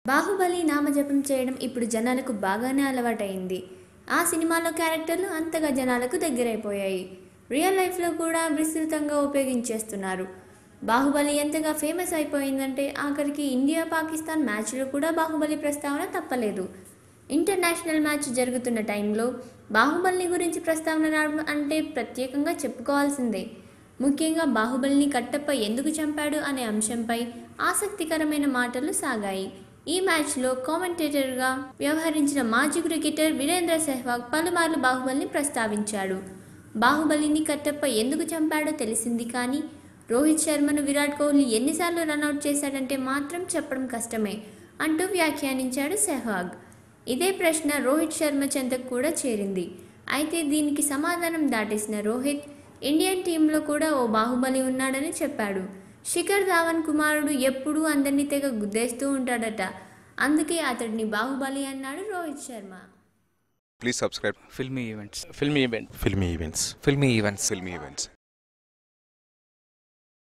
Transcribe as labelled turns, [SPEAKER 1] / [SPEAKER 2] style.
[SPEAKER 1] బాహుబలి నామజపం చేయడం ఇప్పుడు జనాలకు బాగానే అలవాటైంది. ఆ సినిమాలో క్యారెక్టర్లు అంతగా జనాలకు దగ్గరైపోయాయి. రియల్ లైఫ్లో కూడా విస్తృతంగా ఉపయోగించేస్తున్నారు. బాహుబలి ఎంతగా ఫేమస్ అయిపోయిందంటే ఆఖరికి ఇండియా పాకిస్తాన్ మ్యాచ్లో కూడా బాహుబలి ప్రస్తావన తప్పలేదు. ఇంటర్నేషనల్ మ్యాచ్ జరుగుతున్న టైంలో బాహుబలిని గురించి ప్రస్తావన రావడం అంటే ప్రత్యేకంగా చెప్పుకోవాల్సిందే. ముఖ్యంగా బాహుబలిని కట్టప్ప ఎందుకు చంపాడు అనే అంశంపై ఆసక్తికరమైన మాటలు సాగాయి. ఈ మ్యాచ్లో కామెంటేటర్గా వ్యవహరించిన మాజీ క్రికెటర్ వీరేంద్ర సెహ్వాగ్ పలుమార్లు బాహుబలిని ప్రస్తావించాడు. బాహుబలిని కట్టప్ప ఎందుకు చంపాడో తెలిసింది, కానీ రోహిత్ శర్మను విరాట్ కోహ్లీ ఎన్నిసార్లు రనౌట్ చేశాడంటే మాత్రం చెప్పడం కష్టమే అంటూ వ్యాఖ్యానించాడు సెహ్వాగ్. ఇదే ప్రశ్న రోహిత్ శర్మ చెంతకు కూడా చేరింది. అయితే దీనికి సమాధానం దాటేసిన రోహిత్, ఇండియన్ టీంలో కూడా ఓ బాహుబలి ఉన్నాడని చెప్పాడు. శిఖర్ ధావన్ కుమారుడు ఎప్పుడూ అందరినీ తెగ గుద్దేస్తూ ఉంటాడట, అందుకే అతడిని బాహుబలి అన్నాడు Rohit Sharma.
[SPEAKER 2] Please subscribe.
[SPEAKER 3] Filmy events.
[SPEAKER 2] Filmy events.
[SPEAKER 3] Filmy events.
[SPEAKER 2] Filmy events.